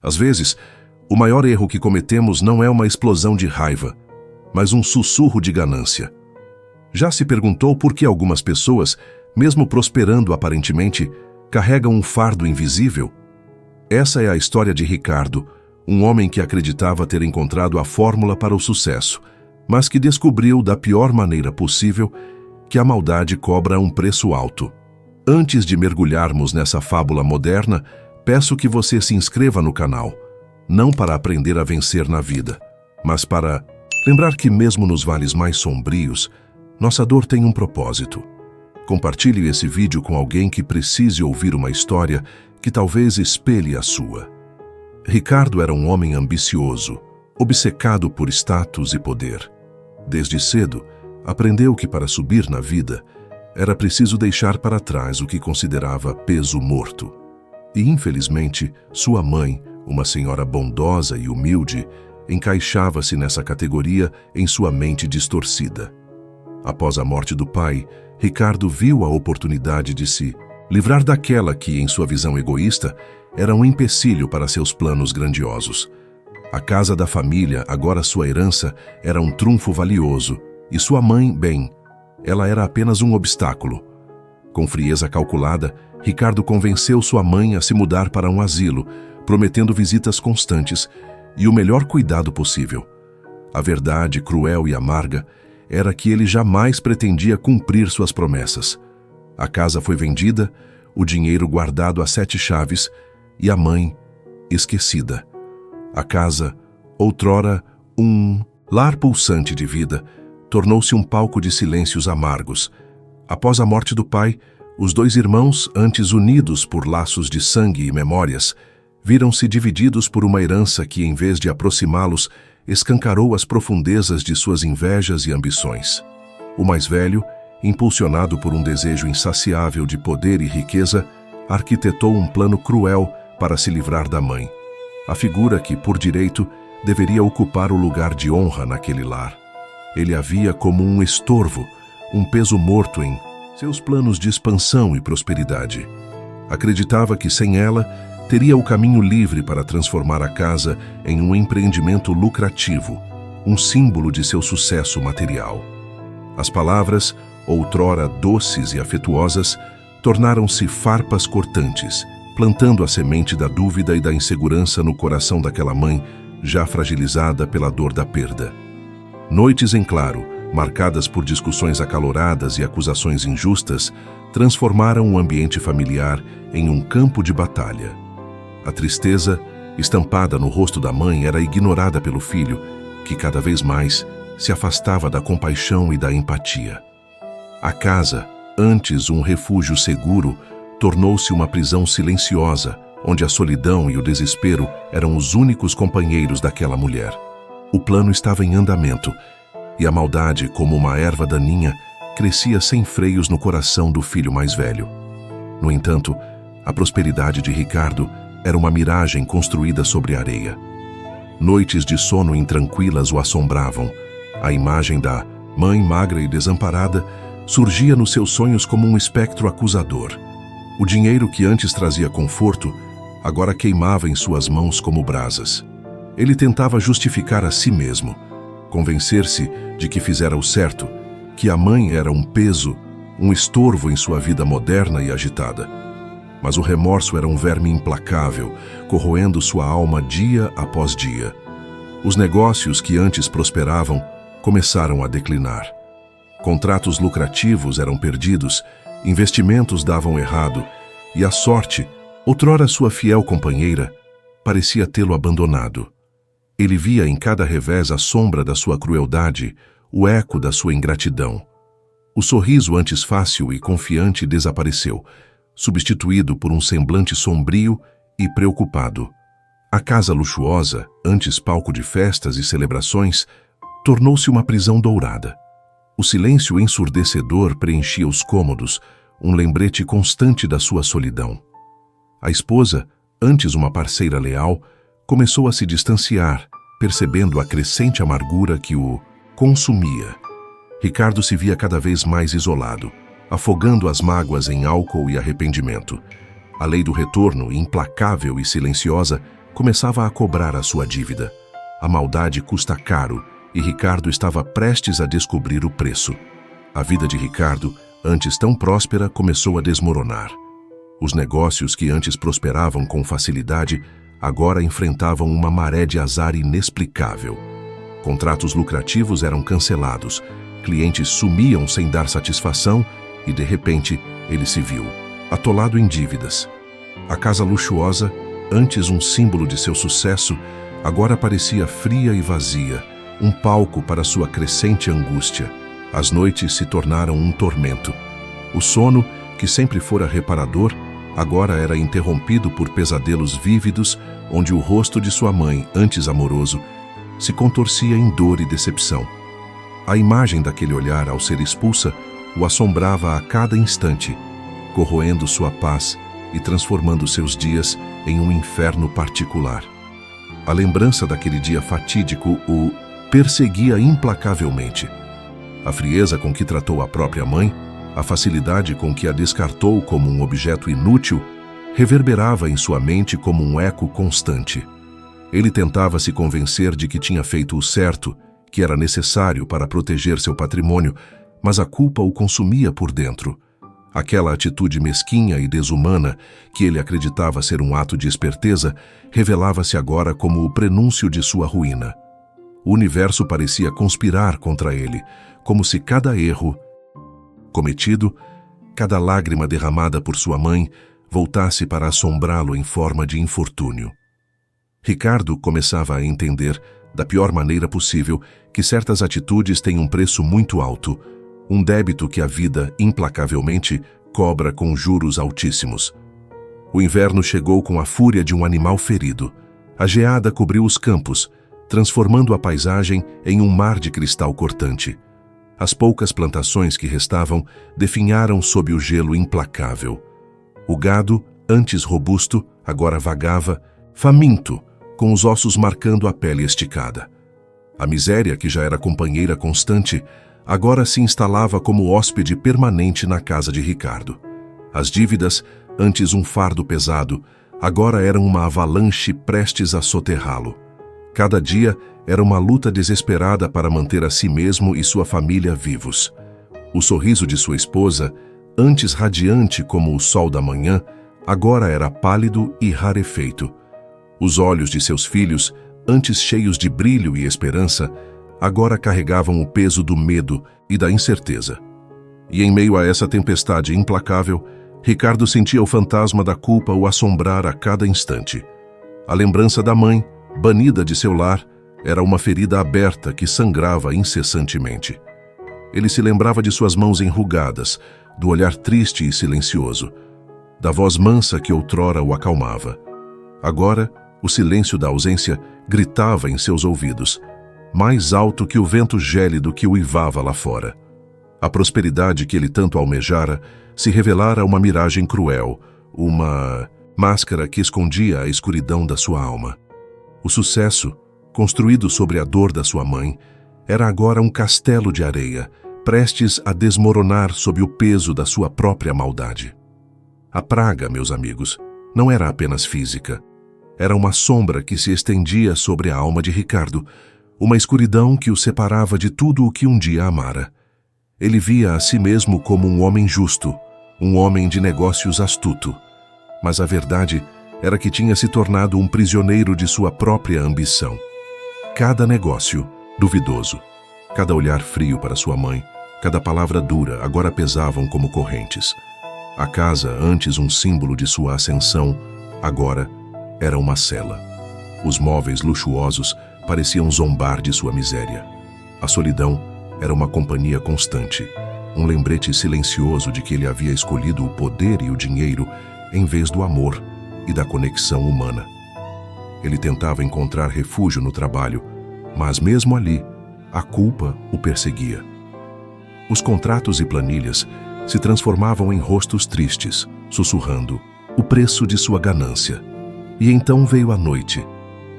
Às vezes, o maior erro que cometemos não é uma explosão de raiva, mas um sussurro de ganância. Já se perguntou por que algumas pessoas, mesmo prosperando aparentemente, carregam um fardo invisível? Essa é a história de Ricardo, um homem que acreditava ter encontrado a fórmula para o sucesso, mas que descobriu da pior maneira possível que a maldade cobra um preço alto. Antes de mergulharmos nessa fábula moderna, peço que você se inscreva no canal, não para aprender a vencer na vida, mas para lembrar que mesmo nos vales mais sombrios, nossa dor tem um propósito. Compartilhe esse vídeo com alguém que precise ouvir uma história que talvez espelhe a sua. Ricardo era um homem ambicioso, obcecado por status e poder. Desde cedo, aprendeu que para subir na vida, era preciso deixar para trás o que considerava peso morto. E, infelizmente, sua mãe, uma senhora bondosa e humilde, encaixava-se nessa categoria em sua mente distorcida. Após a morte do pai, Ricardo viu a oportunidade de se livrar daquela que, em sua visão egoísta, era um empecilho para seus planos grandiosos. A casa da família, agora sua herança, era um trunfo valioso, e sua mãe, bem, ela era apenas um obstáculo. Com frieza calculada, Ricardo convenceu sua mãe a se mudar para um asilo, prometendo visitas constantes e o melhor cuidado possível. A verdade, cruel e amarga, era que ele jamais pretendia cumprir suas promessas. A casa foi vendida, o dinheiro guardado a 7 chaves e a mãe esquecida. A casa, outrora um lar pulsante de vida, tornou-se um palco de silêncios amargos. Após a morte do pai, os 2 irmãos, antes unidos por laços de sangue e memórias, viram-se divididos por uma herança que, em vez de aproximá-los, escancarou as profundezas de suas invejas e ambições. O mais velho, impulsionado por um desejo insaciável de poder e riqueza, arquitetou um plano cruel para se livrar da mãe, a figura que, por direito, deveria ocupar o lugar de honra naquele lar. Ele a via como um estorvo, um peso morto em seus planos de expansão e prosperidade. Acreditava que, sem ela, teria o caminho livre para transformar a casa em um empreendimento lucrativo, um símbolo de seu sucesso material. As palavras, outrora doces e afetuosas, tornaram-se farpas cortantes, plantando a semente da dúvida e da insegurança no coração daquela mãe, já fragilizada pela dor da perda. Noites em claro, marcadas por discussões acaloradas e acusações injustas, transformaram o ambiente familiar em um campo de batalha. A tristeza, estampada no rosto da mãe, era ignorada pelo filho, que cada vez mais se afastava da compaixão e da empatia. A casa, antes um refúgio seguro, tornou-se uma prisão silenciosa, onde a solidão e o desespero eram os únicos companheiros daquela mulher. O plano estava em andamento, e a maldade, como uma erva daninha, crescia sem freios no coração do filho mais velho. No entanto, a prosperidade de Ricardo era uma miragem construída sobre areia. Noites de sono intranquilas o assombravam. A imagem da mãe magra e desamparada surgia nos seus sonhos como um espectro acusador. O dinheiro que antes trazia conforto, agora queimava em suas mãos como brasas. Ele tentava justificar a si mesmo, convencer-se de que fizera o certo, que a mãe era um peso, um estorvo em sua vida moderna e agitada. Mas o remorso era um verme implacável, corroendo sua alma dia após dia. Os negócios que antes prosperavam começaram a declinar. Contratos lucrativos eram perdidos, investimentos davam errado, e a sorte, outrora sua fiel companheira, parecia tê-lo abandonado. Ele via em cada revés a sombra da sua crueldade, o eco da sua ingratidão. O sorriso antes fácil e confiante desapareceu, substituído por um semblante sombrio e preocupado. A casa luxuosa, antes palco de festas e celebrações, tornou-se uma prisão dourada. O silêncio ensurdecedor preenchia os cômodos, um lembrete constante da sua solidão. A esposa, antes uma parceira leal, começou a se distanciar, percebendo a crescente amargura que o consumia. Ricardo se via cada vez mais isolado, afogando as mágoas em álcool e arrependimento. A lei do retorno, implacável e silenciosa, começava a cobrar a sua dívida. A maldade custa caro e Ricardo estava prestes a descobrir o preço. A vida de Ricardo, antes tão próspera, começou a desmoronar. Os negócios que antes prosperavam com facilidade, agora enfrentavam uma maré de azar inexplicável. Contratos lucrativos eram cancelados, clientes sumiam sem dar satisfação e, de repente, ele se viu atolado em dívidas. A casa luxuosa, antes um símbolo de seu sucesso, agora parecia fria e vazia, um palco para sua crescente angústia. As noites se tornaram um tormento. O sono, que sempre fora reparador, agora era interrompido por pesadelos vívidos, onde o rosto de sua mãe, antes amoroso, se contorcia em dor e decepção. A imagem daquele olhar, ao ser expulsa, o assombrava a cada instante, corroendo sua paz e transformando seus dias em um inferno particular. A lembrança daquele dia fatídico o perseguia implacavelmente. A frieza com que tratou a própria mãe, a facilidade com que a descartou como um objeto inútil, reverberava em sua mente como um eco constante. Ele tentava se convencer de que tinha feito o certo, que era necessário para proteger seu patrimônio, mas a culpa o consumia por dentro. Aquela atitude mesquinha e desumana, que ele acreditava ser um ato de esperteza, revelava-se agora como o prenúncio de sua ruína. O universo parecia conspirar contra ele, como se cada erro cometido, cada lágrima derramada por sua mãe, voltasse para assombrá-lo em forma de infortúnio. Ricardo começava a entender, da pior maneira possível, que certas atitudes têm um preço muito alto, um débito que a vida, implacavelmente, cobra com juros altíssimos. O inverno chegou com a fúria de um animal ferido. A geada cobriu os campos, transformando a paisagem em um mar de cristal cortante. As poucas plantações que restavam definharam sob o gelo implacável. O gado, antes robusto, agora vagava, faminto, com os ossos marcando a pele esticada. A miséria, que já era companheira constante, agora se instalava como hóspede permanente na casa de Ricardo. As dívidas, antes um fardo pesado, agora eram uma avalanche prestes a soterrá-lo. Cada dia era uma luta desesperada para manter a si mesmo e sua família vivos. O sorriso de sua esposa, antes radiante como o sol da manhã, agora era pálido e rarefeito. Os olhos de seus filhos, antes cheios de brilho e esperança, agora carregavam o peso do medo e da incerteza. E em meio a essa tempestade implacável, Ricardo sentia o fantasma da culpa o assombrar a cada instante. A lembrança da mãe, banida de seu lar, era uma ferida aberta que sangrava incessantemente. Ele se lembrava de suas mãos enrugadas, do olhar triste e silencioso, da voz mansa que outrora o acalmava. Agora, o silêncio da ausência gritava em seus ouvidos, mais alto que o vento gélido que uivava lá fora. A prosperidade que ele tanto almejara se revelara uma miragem cruel, uma máscara que escondia a escuridão da sua alma. O sucesso, construído sobre a dor da sua mãe, era agora um castelo de areia, prestes a desmoronar sob o peso da sua própria maldade. A praga, meus amigos, não era apenas física. Era uma sombra que se estendia sobre a alma de Ricardo, uma escuridão que o separava de tudo o que um dia amara. Ele via a si mesmo como um homem justo, um homem de negócios astuto. Mas a verdade era que tinha se tornado um prisioneiro de sua própria ambição. Cada negócio, duvidoso, cada olhar frio para sua mãe, cada palavra dura agora pesavam como correntes. A casa, antes um símbolo de sua ascensão, agora era uma cela. Os móveis luxuosos pareciam zombar de sua miséria. A solidão era uma companhia constante, um lembrete silencioso de que ele havia escolhido o poder e o dinheiro em vez do amor e da conexão humana. Ele tentava encontrar refúgio no trabalho, mas mesmo ali, a culpa o perseguia. Os contratos e planilhas se transformavam em rostos tristes, sussurrando o preço de sua ganância. E então veio a noite,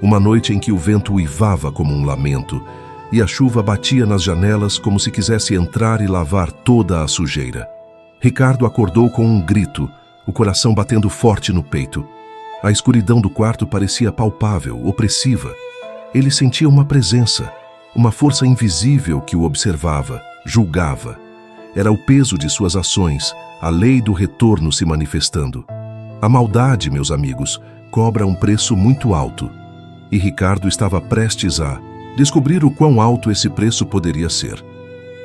uma noite em que o vento uivava como um lamento e a chuva batia nas janelas como se quisesse entrar e lavar toda a sujeira. Ricardo acordou com um grito, o coração batendo forte no peito. A escuridão do quarto parecia palpável, opressiva. Ele sentia uma presença, uma força invisível que o observava, julgava. Era o peso de suas ações, a lei do retorno se manifestando. A maldade, meus amigos, cobra um preço muito alto. E Ricardo estava prestes a descobrir o quão alto esse preço poderia ser.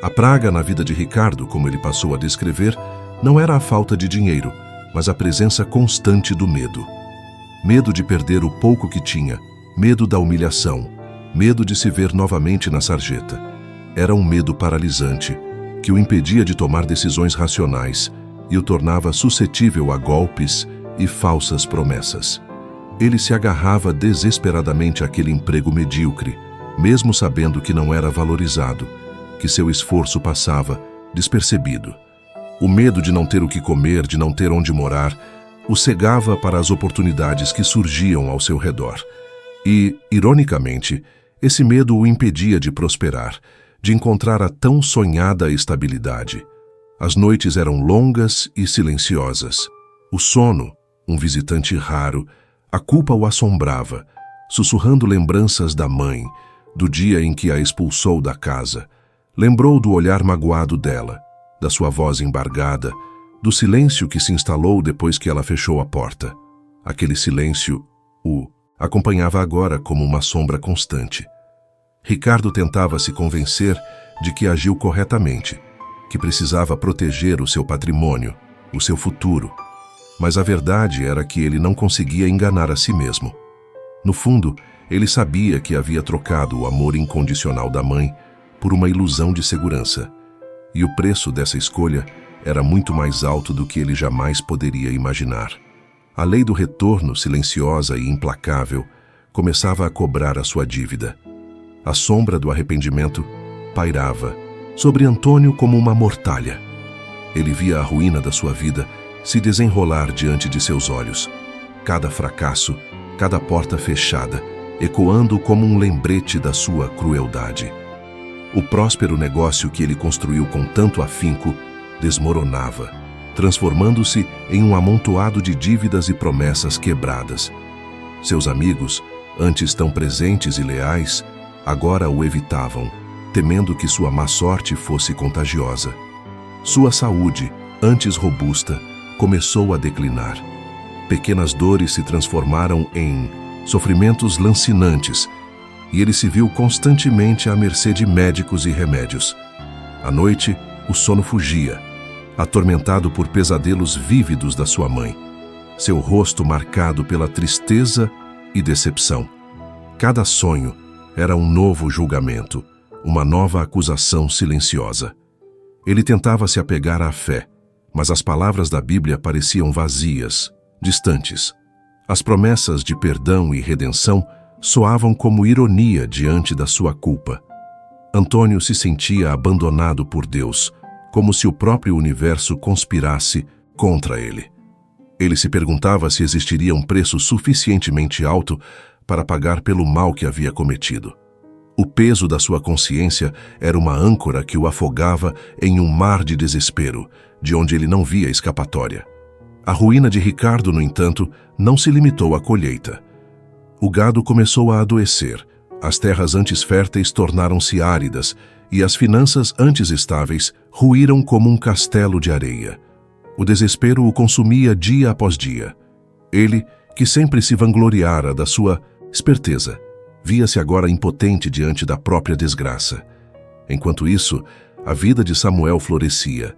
A praga na vida de Ricardo, como ele passou a descrever, não era a falta de dinheiro, mas a presença constante do medo. Medo de perder o pouco que tinha, medo da humilhação, medo de se ver novamente na sarjeta. Era um medo paralisante, que o impedia de tomar decisões racionais e o tornava suscetível a golpes e falsas promessas. Ele se agarrava desesperadamente àquele emprego medíocre, mesmo sabendo que não era valorizado, que seu esforço passava despercebido. O medo de não ter o que comer, de não ter onde morar, o cegava para as oportunidades que surgiam ao seu redor. E, ironicamente, esse medo o impedia de prosperar, de encontrar a tão sonhada estabilidade. As noites eram longas e silenciosas. O sono, um visitante raro, a culpa o assombrava, sussurrando lembranças da mãe, do dia em que a expulsou da casa. Lembrou do olhar magoado dela, da sua voz embargada, do silêncio que se instalou depois que ela fechou a porta. Aquele silêncio o acompanhava agora como uma sombra constante. Ricardo tentava se convencer de que agiu corretamente, que precisava proteger o seu patrimônio, o seu futuro. Mas a verdade era que ele não conseguia enganar a si mesmo. No fundo, ele sabia que havia trocado o amor incondicional da mãe por uma ilusão de segurança. E o preço dessa escolha era muito mais alto do que ele jamais poderia imaginar. A lei do retorno, silenciosa e implacável, começava a cobrar a sua dívida. A sombra do arrependimento pairava sobre Antônio como uma mortalha. Ele via a ruína da sua vida se desenrolar diante de seus olhos. Cada fracasso, cada porta fechada, ecoando como um lembrete da sua crueldade. O próspero negócio que ele construiu com tanto afinco desmoronava, transformando-se em um amontoado de dívidas e promessas quebradas. Seus amigos, antes tão presentes e leais, agora o evitavam, temendo que sua má sorte fosse contagiosa. Sua saúde, antes robusta, começou a declinar. Pequenas dores se transformaram em sofrimentos lancinantes, e ele se viu constantemente à mercê de médicos e remédios. À noite, o sono fugia, atormentado por pesadelos vívidos da sua mãe, seu rosto marcado pela tristeza e decepção. Cada sonho era um novo julgamento, uma nova acusação silenciosa. Ele tentava se apegar à fé, mas as palavras da Bíblia pareciam vazias, distantes. As promessas de perdão e redenção soavam como ironia diante da sua culpa. Antônio se sentia abandonado por Deus, como se o próprio universo conspirasse contra ele. Ele se perguntava se existiria um preço suficientemente alto para pagar pelo mal que havia cometido. O peso da sua consciência era uma âncora que o afogava em um mar de desespero, de onde ele não via escapatória. A ruína de Ricardo, no entanto, não se limitou à colheita. O gado começou a adoecer, as terras antes férteis tornaram-se áridas e as finanças antes estáveis ruíram como um castelo de areia. O desespero o consumia dia após dia. Ele, que sempre se vangloriara da sua esperteza, via-se agora impotente diante da própria desgraça. Enquanto isso, a vida de Samuel florescia.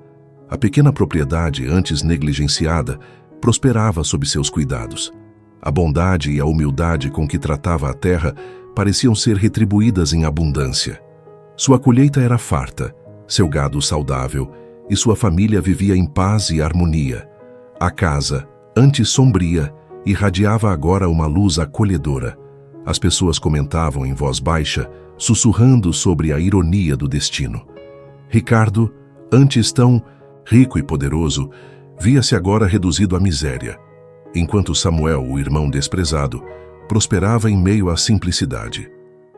A pequena propriedade, antes negligenciada, prosperava sob seus cuidados. A bondade e a humildade com que tratava a terra pareciam ser retribuídas em abundância. Sua colheita era farta, seu gado saudável, e sua família vivia em paz e harmonia. A casa, antes sombria, irradiava agora uma luz acolhedora. As pessoas comentavam em voz baixa, sussurrando sobre a ironia do destino. Ricardo, antes tão rico e poderoso, via-se agora reduzido à miséria, enquanto Samuel, o irmão desprezado, prosperava em meio à simplicidade.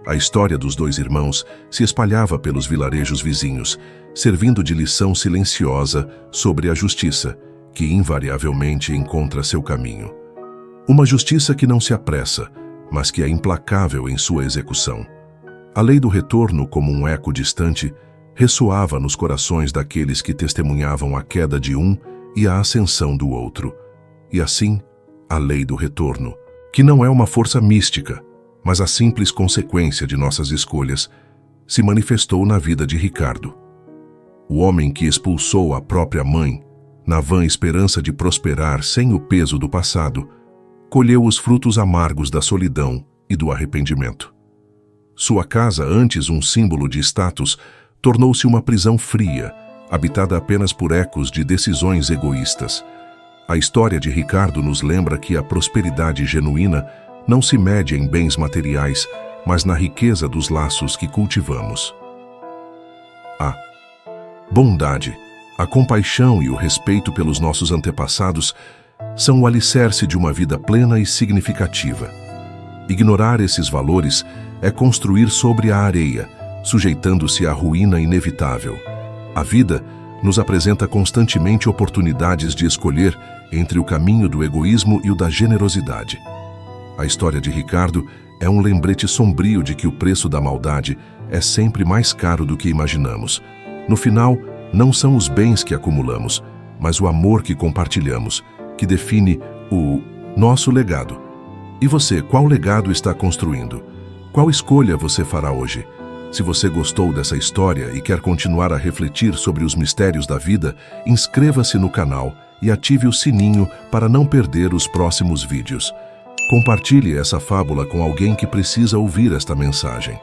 A história dos dois irmãos se espalhava pelos vilarejos vizinhos, servindo de lição silenciosa sobre a justiça, que invariavelmente encontra seu caminho. Uma justiça que não se apressa, mas que é implacável em sua execução. A lei do retorno, como um eco distante, ressoava nos corações daqueles que testemunhavam a queda de um e a ascensão do outro. E assim, a lei do retorno, que não é uma força mística, mas a simples consequência de nossas escolhas, se manifestou na vida de Ricardo. O homem que expulsou a própria mãe, na vã esperança de prosperar sem o peso do passado, colheu os frutos amargos da solidão e do arrependimento. Sua casa, antes um símbolo de status, tornou-se uma prisão fria, habitada apenas por ecos de decisões egoístas. A história de Ricardo nos lembra que a prosperidade genuína não se mede em bens materiais, mas na riqueza dos laços que cultivamos. A bondade, a compaixão e o respeito pelos nossos antepassados são o alicerce de uma vida plena e significativa. Ignorar esses valores é construir sobre a areia, sujeitando-se à ruína inevitável. A vida nos apresenta constantemente oportunidades de escolher entre o caminho do egoísmo e o da generosidade. A história de Ricardo é um lembrete sombrio de que o preço da maldade é sempre mais caro do que imaginamos. No final, não são os bens que acumulamos, mas o amor que compartilhamos, que define o nosso legado. E você, qual legado está construindo? Qual escolha você fará hoje? Se você gostou dessa história e quer continuar a refletir sobre os mistérios da vida, inscreva-se no canal e ative o sininho para não perder os próximos vídeos. Compartilhe essa fábula com alguém que precisa ouvir esta mensagem.